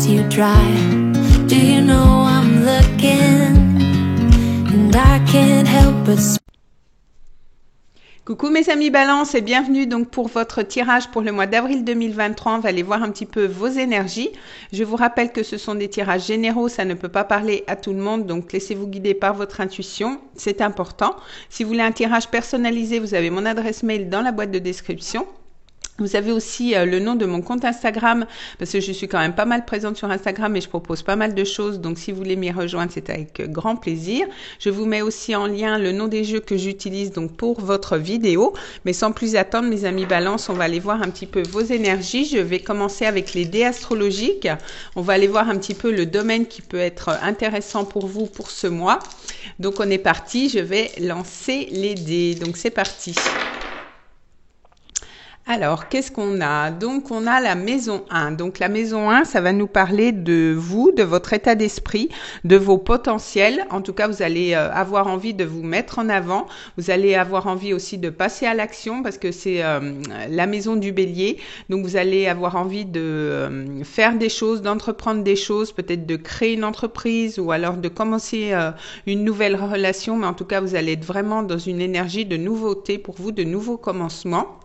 pass you dry. Do you know I'm looking, and I can't help but Coucou mes amis Balance et bienvenue donc pour votre tirage pour le mois d'avril 2023. On va aller voir un petit peu vos énergies. Je vous rappelle que ce sont des tirages généraux, ça ne peut pas parler à tout le monde, donc laissez-vous guider par votre intuition, c'est important. Si vous voulez un tirage personnalisé, vous avez mon adresse mail dans la boîte de description. Vous avez aussi le nom de mon compte Instagram, parce que je suis quand même pas mal présente sur Instagram et je propose pas mal de choses. Donc, si vous voulez m'y rejoindre, c'est avec grand plaisir. Je vous mets aussi en lien le nom des jeux que j'utilise donc pour votre vidéo. Mais sans plus attendre, mes amis Balance, on va aller voir un petit peu vos énergies. Je vais commencer avec les dés astrologiques. On va aller voir un petit peu le domaine qui peut être intéressant pour vous pour ce mois. Donc, on est parti. Je vais lancer les dés. Donc, c'est parti. Alors, qu'est-ce qu'on a? Donc, on a la maison 1. Donc, la maison 1, ça va nous parler de vous, de votre état d'esprit, de vos potentiels. En tout cas, vous allez avoir envie de vous mettre en avant. Vous allez avoir envie aussi de passer à l'action parce que c'est la maison du bélier. Donc, vous allez avoir envie de faire des choses, d'entreprendre des choses, peut-être de créer une entreprise ou alors de commencer une nouvelle relation. Mais en tout cas, vous allez être vraiment dans une énergie de nouveauté pour vous, de nouveaux commencements.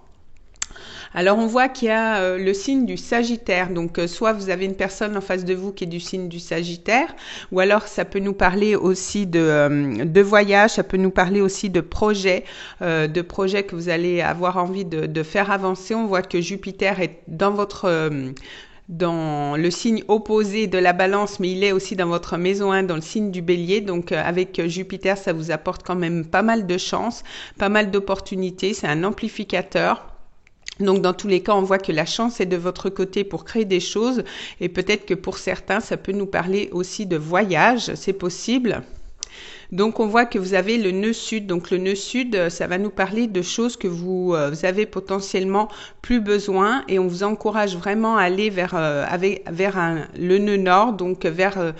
Alors, on voit qu'il y a le signe du Sagittaire. Donc, soit vous avez une personne en face de vous qui est du signe du Sagittaire, ou alors ça peut nous parler aussi de voyage, ça peut nous parler aussi de projets que vous allez avoir envie de faire avancer. On voit que Jupiter est dans dans le signe opposé de la Balance, mais il est aussi dans votre maison 1, dans le signe du Bélier. Donc, avec Jupiter, ça vous apporte quand même pas mal de chance, pas mal d'opportunités. C'est un amplificateur. Donc, dans tous les cas, on voit que la chance est de votre côté pour créer des choses et peut-être que pour certains, ça peut nous parler aussi de voyage, c'est possible. Donc, on voit que vous avez le nœud sud. Donc, le nœud sud, ça va nous parler de choses que vous avez potentiellement plus besoin et on vous encourage vraiment à aller vers le nœud nord, donc vers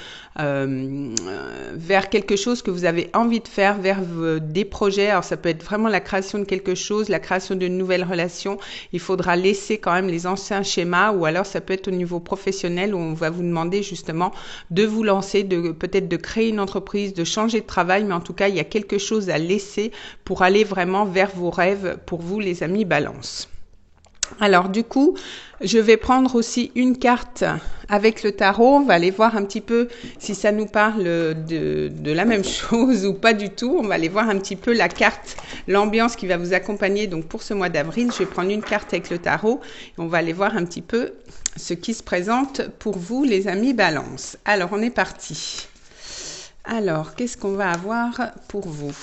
quelque chose que vous avez envie de faire, vers des projets. Alors, ça peut être vraiment la création de quelque chose, la création d'une nouvelle relation. Il faudra laisser quand même les anciens schémas ou alors ça peut être au niveau professionnel où on va vous demander justement de vous lancer, peut-être de créer une entreprise, de changer de travail, mais en tout cas, il y a quelque chose à laisser pour aller vraiment vers vos rêves pour vous, les amis Balance. Alors, du coup, je vais prendre aussi une carte avec le tarot. On va aller voir un petit peu si ça nous parle de la même chose ou pas du tout. On va aller voir un petit peu la carte, l'ambiance qui va vous accompagner donc pour ce mois d'avril. Je vais prendre une carte avec le tarot et on va aller voir un petit peu ce qui se présente pour vous, les amis Balance. Alors, on est parti. Alors, qu'est-ce qu'on va avoir pour vous?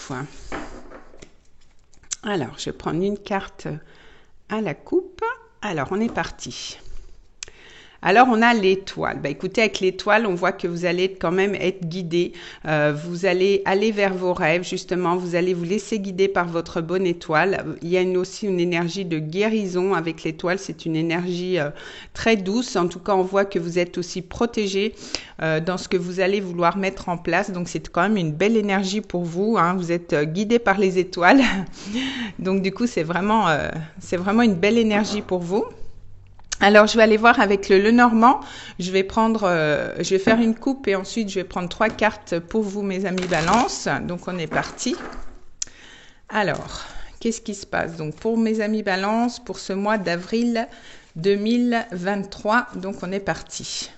Alors, je vais prendre une carte à la coupe. Alors, on est parti. Alors, on a l'étoile. Écoutez, avec l'étoile, on voit que vous allez quand même être guidé. Vous allez aller vers vos rêves, justement. Vous allez vous laisser guider par votre bonne étoile. Il y a aussi une énergie de guérison avec l'étoile. C'est une énergie très douce. En tout cas, on voit que vous êtes aussi protégé dans ce que vous allez vouloir mettre en place. Donc, c'est quand même une belle énergie pour vous. Hein. Vous êtes guidé par les étoiles. Donc, du coup, c'est vraiment une belle énergie pour vous. Alors, je vais aller voir avec le Lenormand. Je vais faire une coupe et ensuite, je vais prendre 3 cartes pour vous, mes amis Balance. Donc, on est parti. Alors, qu'est-ce qui se passe? Donc, pour mes amis Balance, pour ce mois d'avril 2023, donc on est parti.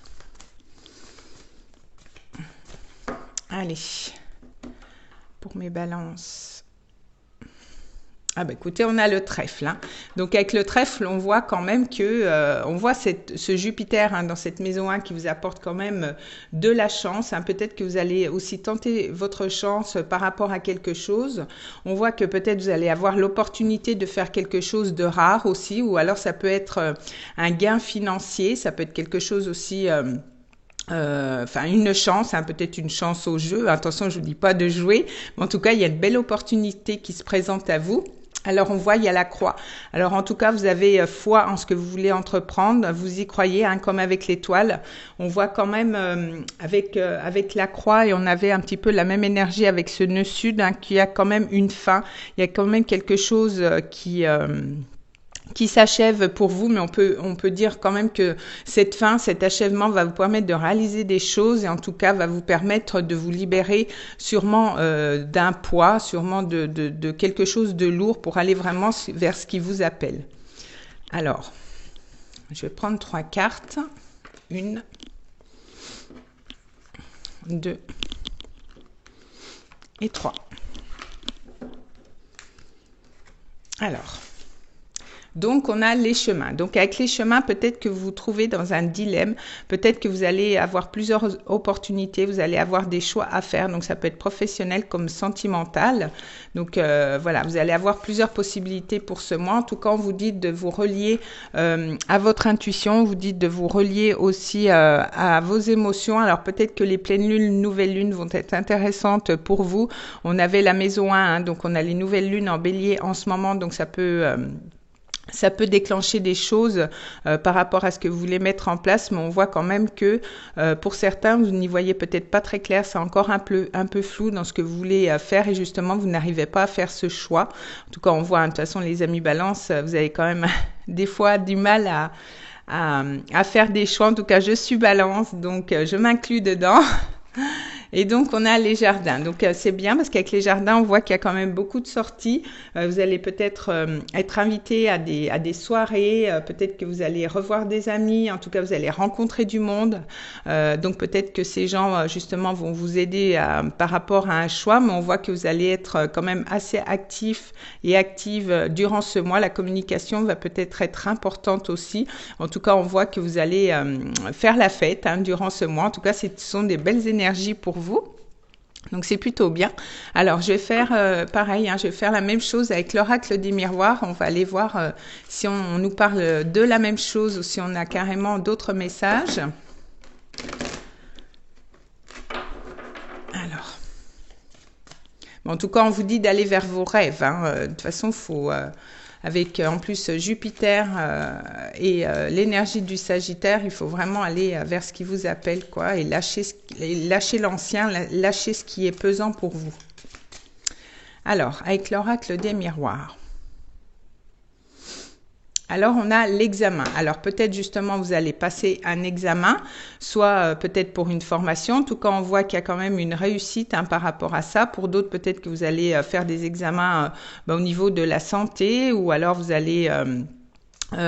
Allez, pour mes Balances. Ah écoutez, on a le trèfle. Hein. Donc avec le trèfle, on voit quand même que on voit ce Jupiter dans cette maison 1 qui vous apporte quand même de la chance. Hein. Peut-être que vous allez aussi tenter votre chance par rapport à quelque chose. On voit que peut-être vous allez avoir l'opportunité de faire quelque chose de rare aussi, ou alors ça peut être un gain financier, ça peut être quelque chose aussi. Une chance, peut-être une chance au jeu. Attention, je vous dis pas de jouer, mais en tout cas, il y a une belle opportunité qui se présente à vous. Alors, on voit, il y a la croix. Alors, en tout cas, vous avez foi en ce que vous voulez entreprendre. Vous y croyez, comme avec l'étoile. On voit quand même avec la croix, et on avait un petit peu la même énergie avec ce nœud sud, qui a quand même une fin. Il y a quand même quelque chose qui qui s'achève pour vous, mais on peut dire quand même que cette fin, cet achèvement va vous permettre de réaliser des choses et en tout cas va vous permettre de vous libérer sûrement d'un poids, sûrement de quelque chose de lourd pour aller vraiment vers ce qui vous appelle. Alors, je vais prendre 3 cartes. 1, 2 et 3. Alors, donc on a les chemins. Donc avec les chemins, peut-être que vous vous trouvez dans un dilemme, peut-être que vous allez avoir plusieurs opportunités, vous allez avoir des choix à faire. Donc ça peut être professionnel comme sentimental. Donc voilà, vous allez avoir plusieurs possibilités pour ce mois. En tout cas, on vous dit de vous relier à votre intuition, on vous dit de vous relier aussi à vos émotions. Alors peut-être que les pleines lunes, nouvelles lunes vont être intéressantes pour vous. On avait la maison 1, hein, donc on a les nouvelles lunes en bélier en ce moment, donc ça peut déclencher des choses par rapport à ce que vous voulez mettre en place, mais on voit quand même que pour certains, vous n'y voyez peut-être pas très clair, c'est encore un peu flou dans ce que vous voulez faire et justement, vous n'arrivez pas à faire ce choix. En tout cas, on voit, hein, de toute façon, les amis balance, vous avez quand même des fois du mal à faire des choix. En tout cas, je suis balance, donc je m'inclus dedans. Et donc, on a les jardins. Donc, c'est bien parce qu'avec les jardins, on voit qu'il y a quand même beaucoup de sorties. Vous allez peut-être être invité à des soirées. Peut-être que vous allez revoir des amis. En tout cas, vous allez rencontrer du monde. Donc, peut-être que ces gens, justement, vont vous aider par rapport à un choix. Mais on voit que vous allez être quand même assez actif et active durant ce mois. La communication va peut-être être importante aussi. En tout cas, on voit que vous allez faire la fête durant ce mois. En tout cas, ce sont des belles énergies pour vous. Donc c'est plutôt bien. Alors je vais faire pareil, hein, je vais faire la même chose avec l'oracle des miroirs. On va aller voir si on nous parle de la même chose ou si on a carrément d'autres messages. Alors, bon, en tout cas on vous dit d'aller vers vos rêves. Hein. De toute façon, faut avec en plus Jupiter et l'énergie du Sagittaire, il faut vraiment aller vers ce qui vous appelle, quoi, et lâcher l'ancien, lâcher ce qui est pesant pour vous. Alors, avec l'oracle des miroirs. Alors, on a l'examen. Alors, peut-être justement, vous allez passer un examen, soit peut-être pour une formation. En tout cas, on voit qu'il y a quand même une réussite par rapport à ça. Pour d'autres, peut-être que vous allez faire des examens au niveau de la santé ou alors vous allez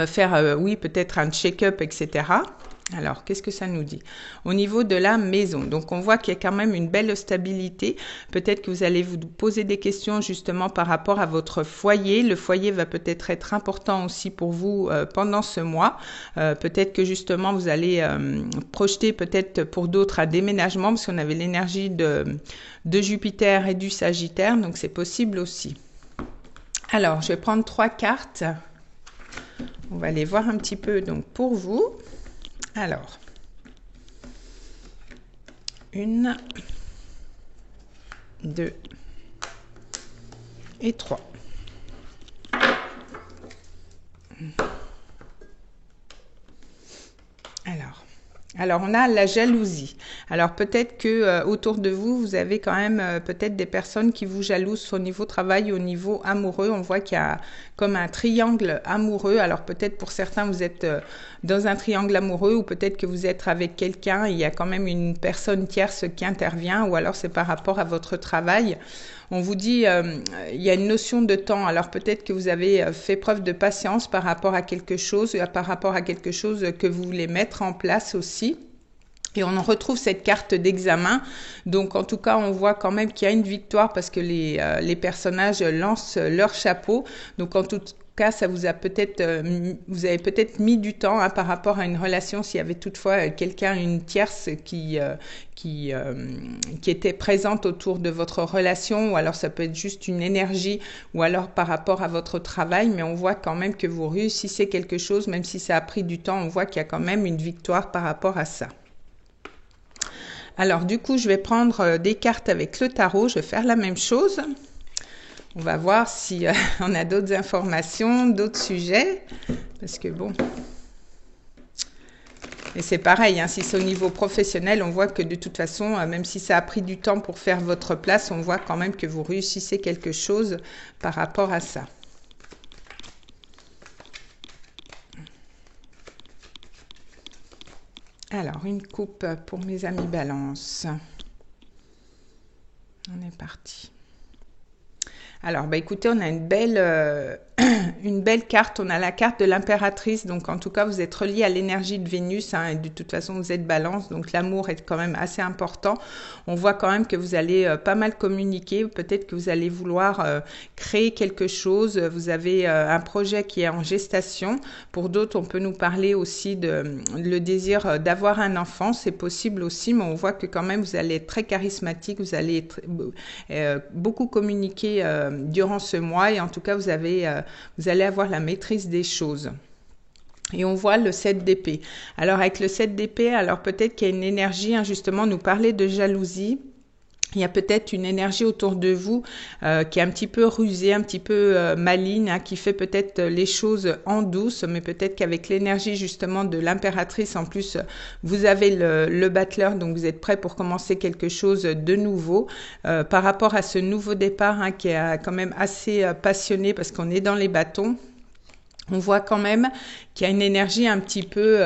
faire, oui, peut-être un check-up, etc. Alors, qu'est-ce que ça nous dit? Au niveau de la maison, donc on voit qu'il y a quand même une belle stabilité. Peut-être que vous allez vous poser des questions justement par rapport à votre foyer. Le foyer va peut-être être important aussi pour vous pendant ce mois. Peut-être que justement vous allez projeter peut-être pour d'autres un déménagement parce qu'on avait l'énergie de Jupiter et du Sagittaire, donc c'est possible aussi. Alors, je vais prendre 3 cartes. On va aller voir un petit peu donc pour vous. Alors, 1, 2 et 3. Alors, on a la jalousie. Alors, peut-être que autour de vous, vous avez quand même peut-être des personnes qui vous jalousent au niveau travail, au niveau amoureux. On voit qu'il y a comme un triangle amoureux. Alors, peut-être pour certains, vous êtes dans un triangle amoureux ou peut-être que vous êtes avec quelqu'un et il y a quand même une personne tierce qui intervient ou alors c'est par rapport à votre travail. On vous dit, il y a une notion de temps. Alors peut-être que vous avez fait preuve de patience par rapport à quelque chose que vous voulez mettre en place aussi. Et on en retrouve cette carte d'examen. Donc, en tout cas, on voit quand même qu'il y a une victoire parce que les personnages lancent leur chapeau. Donc, en tout cas, ça vous a peut-être, vous avez peut-être mis du temps par rapport à une relation. S'il y avait toutefois quelqu'un, une tierce qui était présente autour de votre relation, ou alors ça peut être juste une énergie, ou alors par rapport à votre travail. Mais on voit quand même que vous réussissez quelque chose, même si ça a pris du temps. On voit qu'il y a quand même une victoire par rapport à ça. Alors, du coup, je vais prendre des cartes avec le tarot. Je vais faire la même chose. On va voir si on a d'autres informations, d'autres sujets. Parce que bon... Et c'est pareil, hein, si c'est au niveau professionnel, on voit que de toute façon, même si ça a pris du temps pour faire votre place, on voit quand même que vous réussissez quelque chose par rapport à ça. Alors, une coupe pour mes amis Balance. On est parti. Alors, bah écoutez, on a une belle carte. On a la carte de l'impératrice. Donc, en tout cas, vous êtes relié à l'énergie de Vénus. Hein, et de toute façon, vous êtes Balance. Donc, l'amour est quand même assez important. On voit quand même que vous allez pas mal communiquer. Peut-être que vous allez vouloir créer quelque chose. Vous avez un projet qui est en gestation. Pour d'autres, on peut nous parler aussi de le désir d'avoir un enfant. C'est possible aussi, mais on voit que quand même, vous allez être très charismatique. Vous allez être, beaucoup communiquer durant ce mois. Et en tout cas, vous allez avoir la maîtrise des choses. Et on voit le 7 d'épée. Alors, avec le 7 d'épée, alors peut-être qu'il y a une énergie, hein, justement, nous parler de jalousie. Il y a peut-être une énergie autour de vous qui est un petit peu rusée, un petit peu maligne, hein, qui fait peut-être les choses en douce, mais peut-être qu'avec l'énergie justement de l'impératrice, en plus, vous avez le battleur, donc vous êtes prêt pour commencer quelque chose de nouveau. Par rapport à ce nouveau départ, hein, qui est quand même assez passionné parce qu'on est dans les bâtons. On voit quand même qu'il y a une énergie un petit peu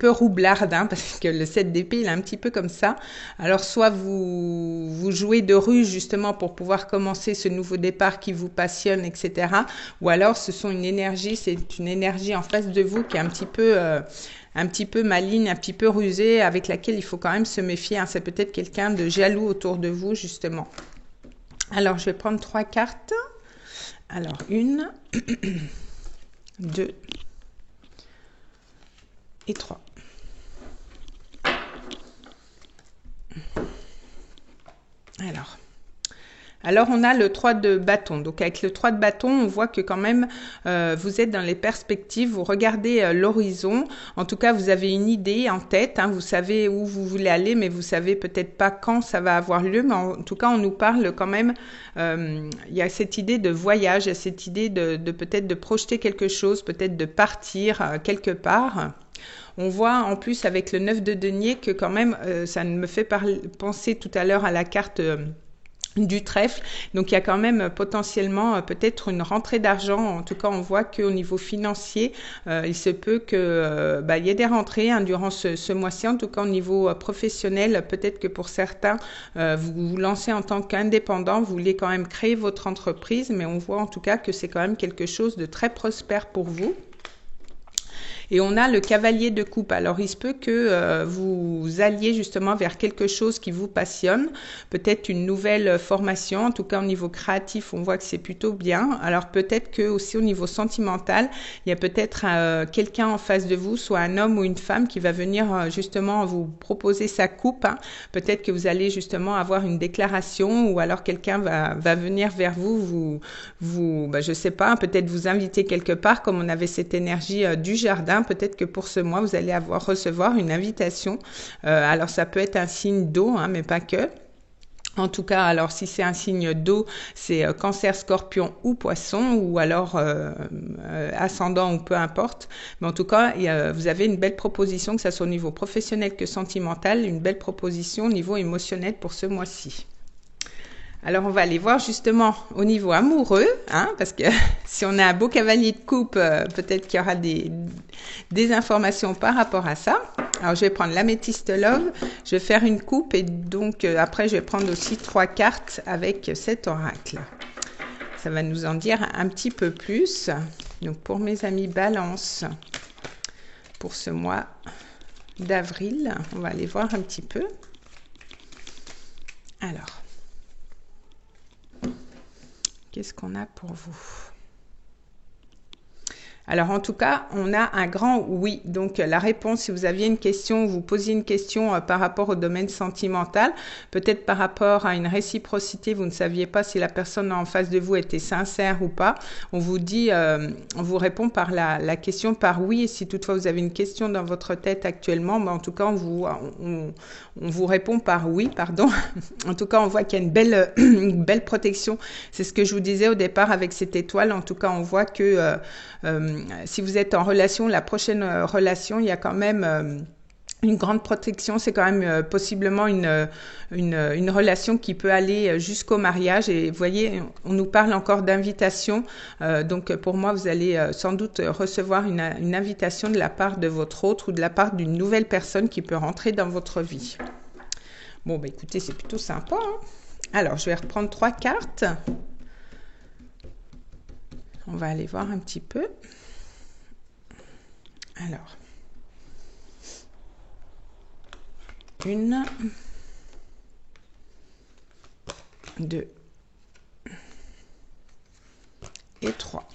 roublarde, hein, parce que le 7 d'épée, il est un petit peu comme ça. Alors, soit vous jouez de ruse justement pour pouvoir commencer ce nouveau départ qui vous passionne, etc. Ou alors, c'est une énergie en face de vous qui est un petit peu maligne, un petit peu rusée, avec laquelle il faut quand même se méfier. Hein. C'est peut-être quelqu'un de jaloux autour de vous, justement. Alors, je vais prendre 3 cartes. Alors, 1... 2 et 3. Alors on a le 3 de bâton. Donc avec le 3 de bâton, on voit que quand même vous êtes dans les perspectives, vous regardez l'horizon. En tout cas, vous avez une idée en tête, hein, vous savez où vous voulez aller, mais vous savez peut-être pas quand ça va avoir lieu. Mais en tout cas, on nous parle quand même, il y a cette idée de voyage, il y a cette idée de peut-être de projeter quelque chose, peut-être de partir quelque part. On voit en plus avec le 9 de denier que quand même, ça me fait penser tout à l'heure à la carte du trèfle. Donc, il y a quand même potentiellement peut-être une rentrée d'argent. En tout cas, on voit qu'au niveau financier, il se peut que il y ait des rentrées, hein, durant ce mois-ci. En tout cas, au niveau professionnel, peut-être que pour certains, vous vous lancez en tant qu'indépendant, vous voulez quand même créer votre entreprise, mais on voit en tout cas que c'est quand même quelque chose de très prospère pour vous. Et on a le cavalier de coupe. Alors, il se peut que vous alliez justement vers quelque chose qui vous passionne, peut-être une nouvelle formation. En tout cas, au niveau créatif, on voit que c'est plutôt bien. Alors, peut-être que aussi au niveau sentimental, il y a peut-être quelqu'un en face de vous, soit un homme ou une femme, qui va venir justement vous proposer sa coupe. Hein. Peut-être que vous allez justement avoir une déclaration, ou alors quelqu'un va venir vers vous, je sais pas, peut-être vous inviter quelque part, comme on avait cette énergie du jardin. Peut-être que pour ce mois, vous allez recevoir une invitation. Alors, ça peut être un signe d'eau, hein, mais pas que. En tout cas, alors si c'est un signe d'eau, c'est Cancer, Scorpion ou Poisson, ou alors ascendant ou peu importe. Mais en tout cas, vous avez une belle proposition, que ça soit au niveau professionnel que sentimental, une belle proposition au niveau émotionnel pour ce mois-ci. Alors, on va aller voir justement au niveau amoureux, hein, parce que si on a un beau cavalier de coupe, peut-être qu'il y aura des informations par rapport à ça. Alors, je vais prendre l'améthyste love, je vais faire une coupe et donc après, je vais prendre aussi 3 cartes avec cet oracle. Ça va nous en dire un petit peu plus. Donc, pour mes amis Balance, pour ce mois d'avril, on va aller voir un petit peu. Alors, qu'est-ce qu'on a pour vous? Alors, en tout cas, on a un grand oui. Donc, la réponse, si vous aviez une question, vous posiez une question par rapport au domaine sentimental, peut-être par rapport à une réciprocité, vous ne saviez pas si la personne en face de vous était sincère ou pas. On vous dit, on vous répond par la question par oui. Et si toutefois vous avez une question dans votre tête actuellement, en tout cas, on vous répond par oui, pardon. En tout cas, on voit qu'il y a une belle protection. C'est ce que je vous disais au départ avec cette étoile. En tout cas, on voit que si vous êtes en relation, la prochaine relation, il y a quand même une grande protection, c'est quand même possiblement une relation qui peut aller jusqu'au mariage. Et vous voyez, on nous parle encore d'invitation. Donc pour moi, vous allez sans doute recevoir une invitation de la part de votre autre ou de la part d'une nouvelle personne qui peut rentrer dans votre vie. Bon, bah écoutez, c'est plutôt sympa, hein. Alors, je vais reprendre 3 cartes. On va aller voir un petit peu. Alors, 1, 2 et 3.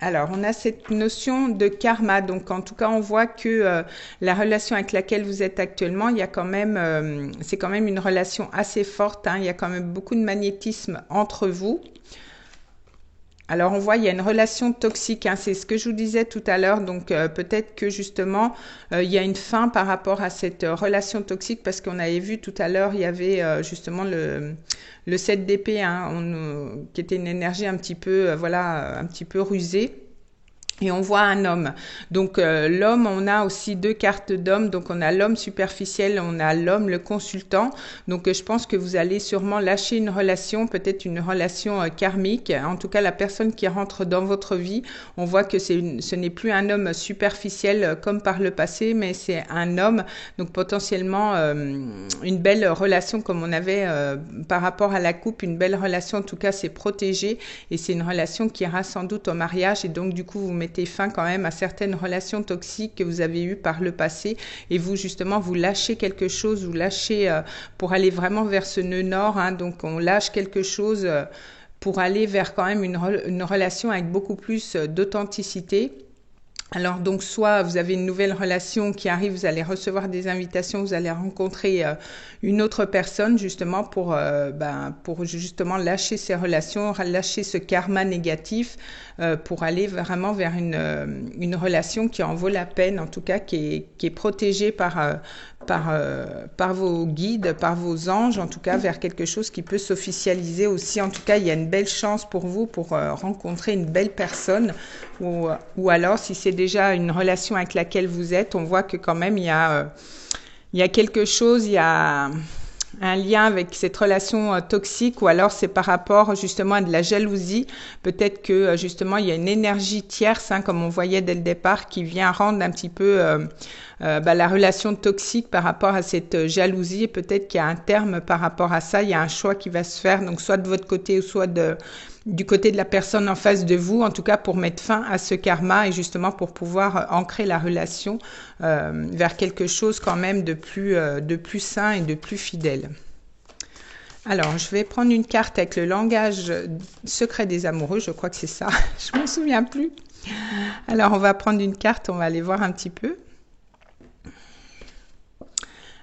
Alors, on a cette notion de karma. Donc, en tout cas, on voit que la relation avec laquelle vous êtes actuellement, il y a quand même, c'est quand même une relation assez forte, hein. Il y a quand même beaucoup de magnétisme entre vous. Alors, on voit, il y a une relation toxique, hein, c'est ce que je vous disais tout à l'heure. Donc, peut-être que justement, il y a une fin par rapport à cette relation toxique parce qu'on avait vu tout à l'heure, il y avait justement le 7 d'épée, hein, qui était une énergie un petit peu, voilà, un petit peu rusée. Et on voit un homme. Donc l'homme, on a aussi 2 cartes d'homme. Donc on a l'homme superficiel, on a l'homme, le consultant. Donc je pense que vous allez sûrement lâcher une relation, peut-être une relation karmique. En tout cas, la personne qui rentre dans votre vie, on voit que ce n'est plus un homme superficiel comme par le passé, mais c'est un homme. Donc potentiellement une belle relation comme on avait par rapport à la coupe, une belle relation. En tout cas, c'est protégé et c'est une relation qui ira sans doute au mariage. Et donc du coup, vous mettez fin quand même à certaines relations toxiques que vous avez eues par le passé et vous justement vous lâchez quelque chose, vous lâchez pour aller vraiment vers ce nœud nord, hein. Donc on lâche quelque chose pour aller vers quand même une relation avec beaucoup plus d'authenticité. Alors donc soit vous avez une nouvelle relation qui arrive, vous allez recevoir des invitations, vous allez rencontrer une autre personne justement pour justement lâcher ces relations, lâcher ce karma négatif pour aller vraiment vers une relation qui en vaut la peine, en tout cas qui est protégée par vos guides, par vos anges, en tout cas vers quelque chose qui peut s'officialiser aussi. En tout cas, il y a une belle chance pour vous pour rencontrer une belle personne ou alors si c'est déjà une relation avec laquelle vous êtes, on voit que quand même il y a quelque chose, il y a un lien avec cette relation toxique ou alors c'est par rapport justement à de la jalousie. Peut-être que justement il y a une énergie tierce, hein, comme on voyait dès le départ, qui vient rendre un petit peu la relation toxique par rapport à cette jalousie. Et peut-être qu'il y a un terme par rapport à ça, il y a un choix qui va se faire, donc soit de votre côté ou soit du côté de la personne en face de vous, en tout cas pour mettre fin à ce karma et justement pour pouvoir ancrer la relation vers quelque chose quand même de plus sain et de plus fidèle. Alors, je vais prendre une carte avec le langage secret des amoureux, je crois que c'est ça, je m'en souviens plus. Alors, on va prendre une carte, on va aller voir un petit peu.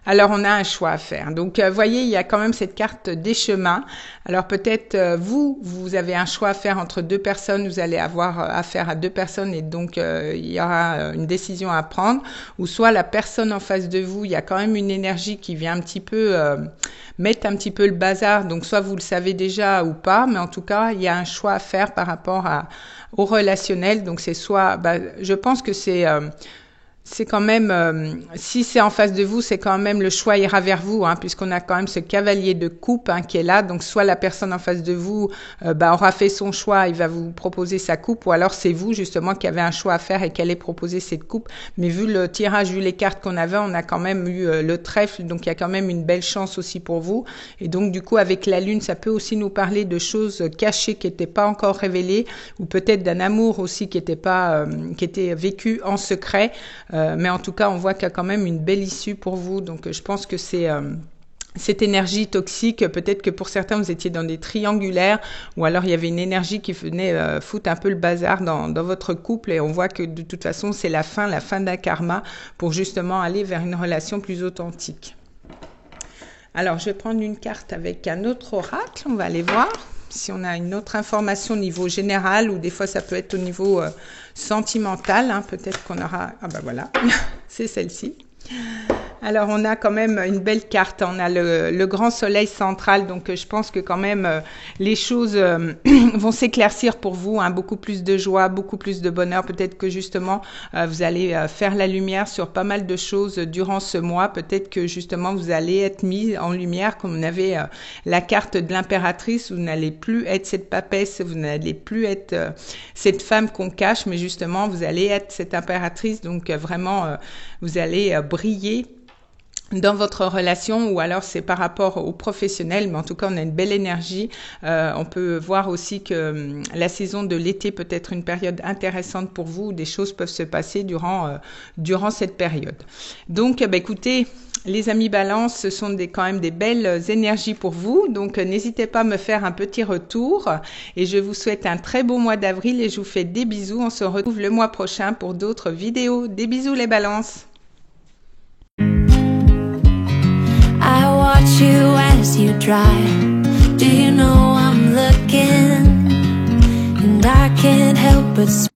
Alors, on a un choix à faire. Donc, voyez, il y a quand même cette carte des chemins. Alors, peut-être vous avez un choix à faire entre 2 personnes. Vous allez avoir affaire à 2 personnes et donc il y aura une décision à prendre. Ou soit la personne en face de vous, il y a quand même une énergie qui vient un petit peu mettre un petit peu le bazar. Donc, soit vous le savez déjà ou pas, mais en tout cas, il y a un choix à faire par rapport au relationnel. Donc, c'est soit, je pense que c'est quand même, si c'est en face de vous, c'est quand même le choix ira vers vous, hein, puisqu'on a quand même ce cavalier de coupe, hein, qui est là. Donc, soit la personne en face de vous aura fait son choix, il va vous proposer sa coupe, ou alors c'est vous justement qui avez un choix à faire et qui allez proposer cette coupe. Mais vu le tirage, vu les cartes qu'on avait, on a quand même eu le trèfle, donc il y a quand même une belle chance aussi pour vous. Et donc, du coup, avec la lune, ça peut aussi nous parler de choses cachées qui n'étaient pas encore révélées, ou peut-être d'un amour aussi qui était vécu en secret. Mais en tout cas, on voit qu'il y a quand même une belle issue pour vous. Donc, je pense que c'est cette énergie toxique. Peut-être que pour certains, vous étiez dans des triangulaires ou alors il y avait une énergie qui venait foutre un peu le bazar dans votre couple. Et on voit que de toute façon, c'est la fin d'un karma pour justement aller vers une relation plus authentique. Alors, je vais prendre une carte avec un autre oracle. On va aller voir si on a une autre information au niveau général ou des fois ça peut être au niveau sentimental, hein. Peut-être qu'on aura... Ah ben voilà, c'est celle-ci. Alors, on a quand même une belle carte. On a le grand soleil central. Donc, je pense que quand même, les choses vont s'éclaircir pour vous. Hein, beaucoup plus de joie, beaucoup plus de bonheur. Peut-être que justement, vous allez faire la lumière sur pas mal de choses durant ce mois. Peut-être que justement, vous allez être mis en lumière comme vous avez la carte de l'impératrice. Vous n'allez plus être cette papesse. Vous n'allez plus être cette femme qu'on cache. Mais justement, vous allez être cette impératrice. Donc, vraiment, vous allez briller dans votre relation, ou alors c'est par rapport aux professionnels, mais en tout cas on a une belle énergie. On peut voir aussi que la saison de l'été peut être une période intéressante pour vous, où des choses peuvent se passer durant cette période. Donc écoutez, les amis Balance, ce sont quand même des belles énergies pour vous, donc n'hésitez pas à me faire un petit retour, et je vous souhaite un très beau mois d'avril et je vous fais des bisous. On se retrouve le mois prochain pour d'autres vidéos. Des bisous les Balances. Watch you as you drive. Do you know I'm looking? And I can't help but